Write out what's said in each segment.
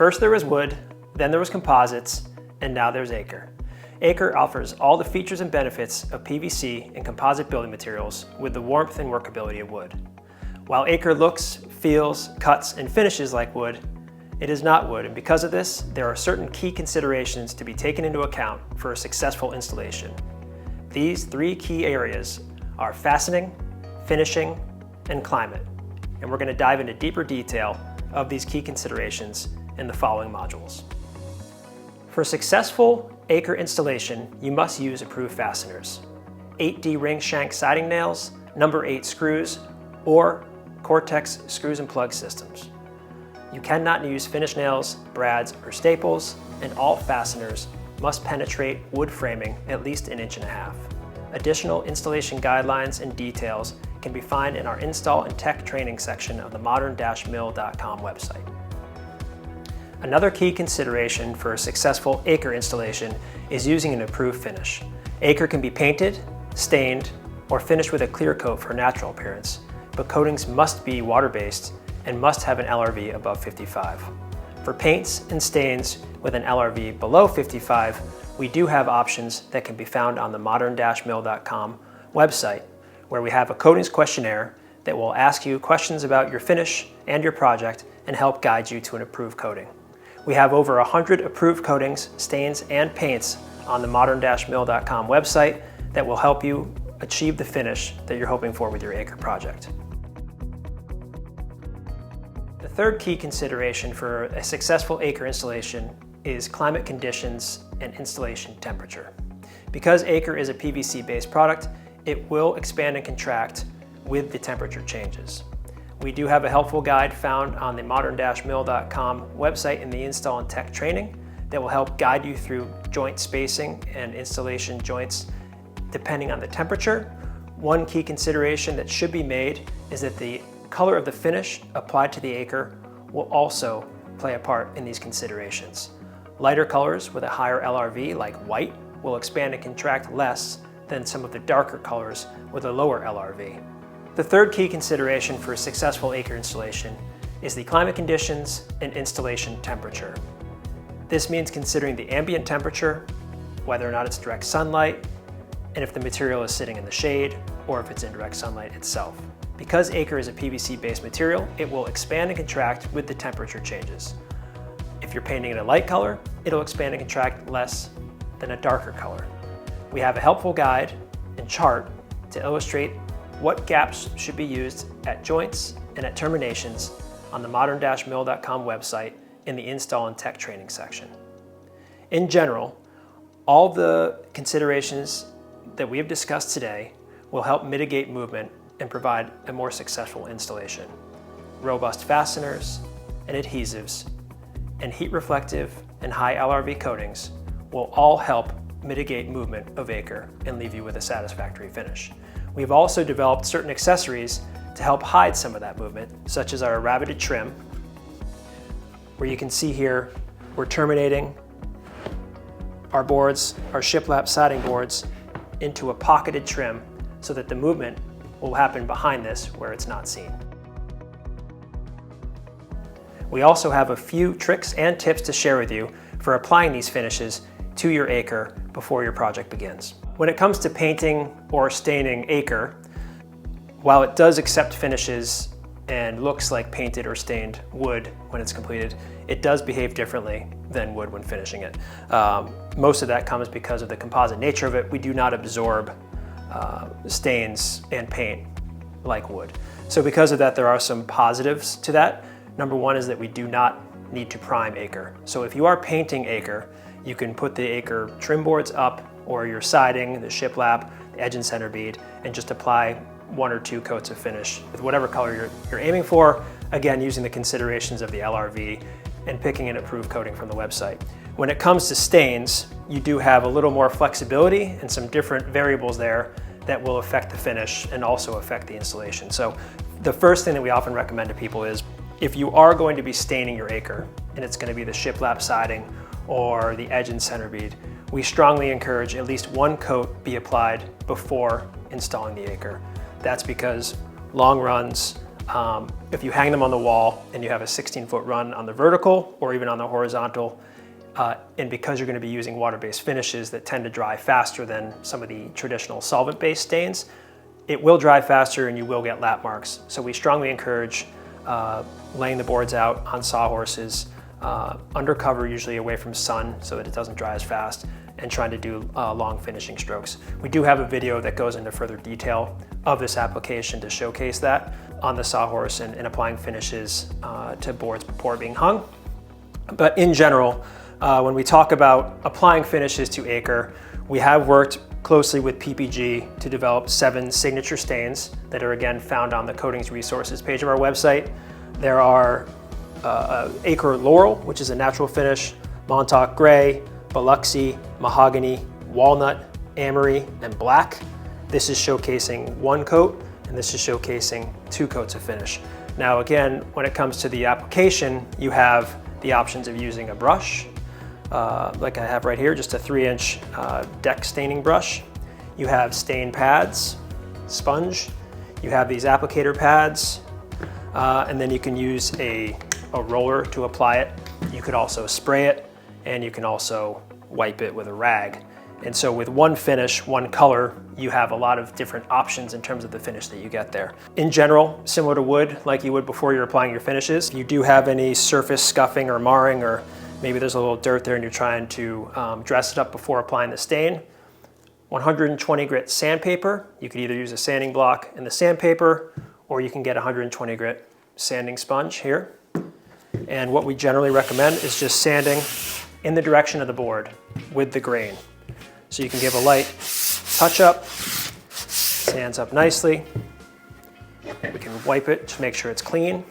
First there was wood, then there was composites, and now there's Acre. Acre offers all the features and benefits of PVC and composite building materials with the warmth and workability of wood. While Acre looks, feels, cuts, and finishes like wood, it is not wood, and because of this, there are certain key considerations to be taken into account for a successful installation. These three key areas are fastening, finishing, and climate, and we're going to dive into deeper detail of these key considerations in the following modules. For successful Acre installation, you must use approved fasteners. 8D ring shank siding nails, number 8 screws, or Cortex screws and plug systems. You cannot use finish nails, brads, or staples, and all fasteners must penetrate wood framing at least 1.5 inches. Additional installation guidelines and details can be found in our Install and Tech Training section of the modern-mill.com website. Another key consideration for a successful Acre installation is using an approved finish. Acre can be painted, stained, or finished with a clear coat for natural appearance, but coatings must be water-based and must have an LRV above 55. For paints and stains with an LRV below 55, we do have options that can be found on the modern-mill.com website, where we have a coatings questionnaire that will ask you questions about your finish and your project and help guide you to an approved coating. We have over 100 approved coatings, stains, and paints on the modern-mill.com website that will help you achieve the finish that you're hoping for with your Acre project. The third key consideration for a successful Acre installation is climate conditions and installation temperature. Because Acre is a PVC-based product, it will expand and contract with the temperature changes. We do have a helpful guide found on the modern-mill.com website in the Install and Tech Training that will help guide you through joint spacing and installation joints depending on the temperature. One key consideration that should be made is that the color of the finish applied to the Acre will also play a part in these considerations. Lighter colors with a higher LRV, like white, will expand and contract less than some of the darker colors with a lower LRV. The third key consideration for a successful Acre installation is the climate conditions and installation temperature. This means considering the ambient temperature, whether or not it's direct sunlight, and if the material is sitting in the shade, or if it's in direct sunlight itself. Because Acre is a PVC-based material, it will expand and contract with the temperature changes. If you're painting in a light color, it'll expand and contract less than a darker color. We have a helpful guide and chart to illustrate what gaps should be used at joints and at terminations on the modern-mill.com website in the Install and Tech Training section. In general, all the considerations that we have discussed today will help mitigate movement and provide a more successful installation. Robust fasteners and adhesives and heat reflective and high LRV coatings will all help mitigate movement of Acre and leave you with a satisfactory finish. We've also developed certain accessories to help hide some of that movement, such as our rabbeted trim, where you can see here we're terminating our boards, our shiplap siding boards, into a pocketed trim so that the movement will happen behind this where it's not seen. We also have a few tricks and tips to share with you for applying these finishes to your Acre before your project begins. When it comes to painting or staining Acre, while it does accept finishes and looks like painted or stained wood when it's completed, it does behave differently than wood when finishing it. Most of that comes because of the composite nature of it. We do not absorb stains and paint like wood. So because of that, there are some positives to that. Number one is that we do not need to prime Acre. So if you are painting Acre, you can put the Acre trim boards up or your siding, the shiplap, the edge and center bead, and just apply 1 or 2 coats of finish with whatever color you're aiming for, again, using the considerations of the LRV and picking an approved coating from the website. When it comes to stains, you do have a little more flexibility and some different variables there that will affect the finish and also affect the installation. So the first thing that we often recommend to people is if you are going to be staining your Acre and it's going to be the shiplap siding or the edge and center bead, we strongly encourage at least 1 coat be applied before installing the Acre. That's because long runs If you hang them on the wall and you have a 16-foot run on the vertical or even on the horizontal, and because you're going to be using water-based finishes that tend to dry faster than some of the traditional solvent-based stains, it will dry faster and you will get lap marks. So we strongly encourage laying the boards out on sawhorses, under cover, usually away from sun so that it doesn't dry as fast, and trying to do long finishing strokes. We do have a video that goes into further detail of this application to showcase that on the sawhorse and applying finishes to boards before being hung. But in general, when we talk about applying finishes to Acre, we have worked closely with PPG to develop 7 signature stains that are again found on the Coatings Resources page of our website. There are Acre Laurel, which is a natural finish, Montauk Gray, Biloxi, Mahogany, Walnut, Amory, and Black. This is showcasing 1 coat, and this is showcasing 2 coats of finish. Now again, when it comes to the application, you have the options of using a brush, like I have right here, just a 3-inch deck staining brush. You have stain pads, sponge, you have these applicator pads, and then you can use a roller to apply it. You could also spray it, and you can also wipe it with a rag. And so with one finish, one color, you have a lot of different options in terms of the finish that you get there. In general, similar to wood, like you would before you're applying your finishes, if you do have any surface scuffing or marring, or maybe there's a little dirt there and you're trying to dress it up before applying the stain, 120 grit sandpaper. You could either use a sanding block and the sandpaper, or you can get 120 grit sanding sponge here. And what we generally recommend is just sanding in the direction of the board with the grain. So you can give a light touch up, sands up nicely. We can wipe it to make sure it's clean.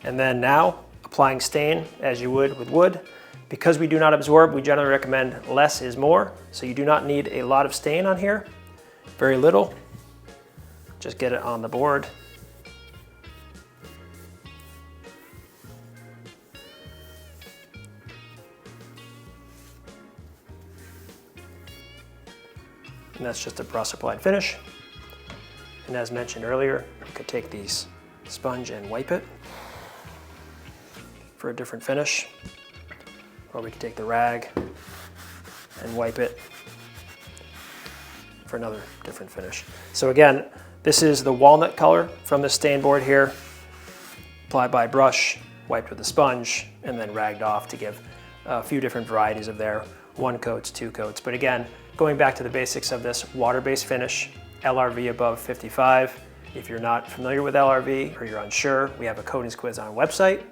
And then now applying stain as you would with wood. Because we do not absorb, we generally recommend less is more. So you do not need a lot of stain on here, very little. Just get it on the board. And that's just a brush applied finish. And as mentioned earlier, you could take these sponge and wipe it for a different finish. Or we could take the rag and wipe it for another different finish. So again, this is the walnut color from the stain board here. Applied by brush, wiped with a sponge, and then ragged off to give a few different varieties of there. 1 coats, 2 coats. But again, going back to the basics of this water-based finish, LRV above 55. If you're not familiar with LRV or you're unsure, we have a coatings quiz on our website.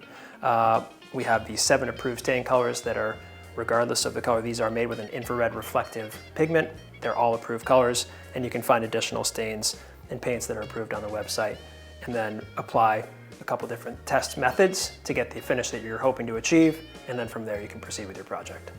We have the 7 approved stain colors that are, regardless of the color, these are made with an infrared reflective pigment. They're all approved colors, and you can find additional stains and paints that are approved on the website, and then apply a couple different test methods to get the finish that you're hoping to achieve, and then from there you can proceed with your project.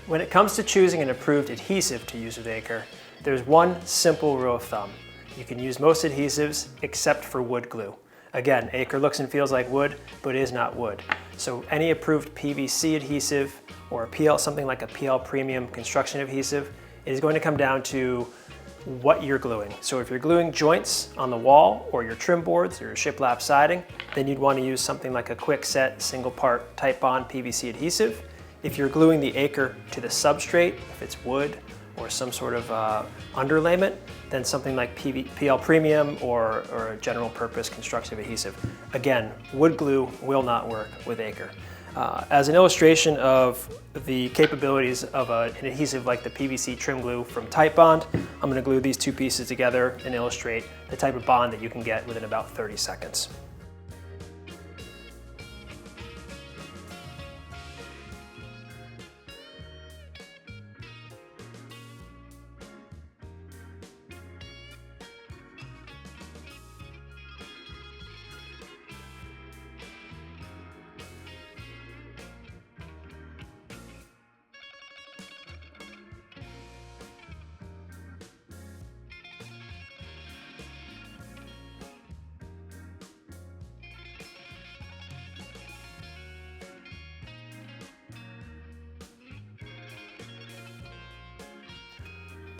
When it comes to choosing an approved adhesive to use with Acre, there's one simple rule of thumb. You can use most adhesives except for wood glue. Again, Acre looks and feels like wood, but is not wood. So any approved PVC adhesive or something like a PL Premium construction adhesive, it is going to come down to what you're gluing. So if you're gluing joints on the wall or your trim boards or your shiplap siding, then you'd want to use something like a quick set single part Type Bond PVC adhesive. If you're gluing the Acre to the substrate, if it's wood or some sort of underlayment, then something like PL Premium or a general purpose constructive adhesive. Again, wood glue will not work with Acre. As an illustration of the capabilities of an adhesive like the PVC trim glue from Type Bond, I'm going to glue these 2 pieces together and illustrate the type of bond that you can get within about 30 seconds.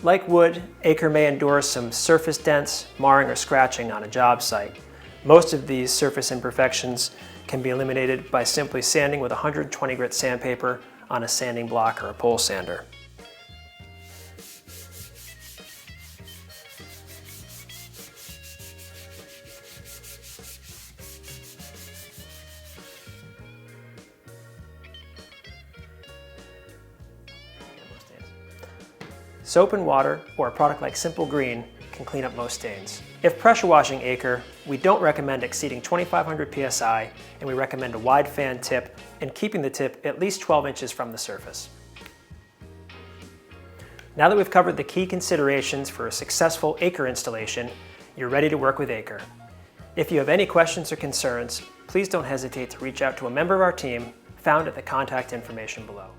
Like wood, Acre may endure some surface dents, marring, or scratching on a job site. Most of these surface imperfections can be eliminated by simply sanding with 120 grit sandpaper on a sanding block or a pole sander. Soap and water, or a product like Simple Green, can clean up most stains. If pressure washing Acre, we don't recommend exceeding 2,500 psi, and we recommend a wide fan tip and keeping the tip at least 12 inches from the surface. Now that we've covered the key considerations for a successful Acre installation, you're ready to work with Acre. If you have any questions or concerns, please don't hesitate to reach out to a member of our team found at the contact information below.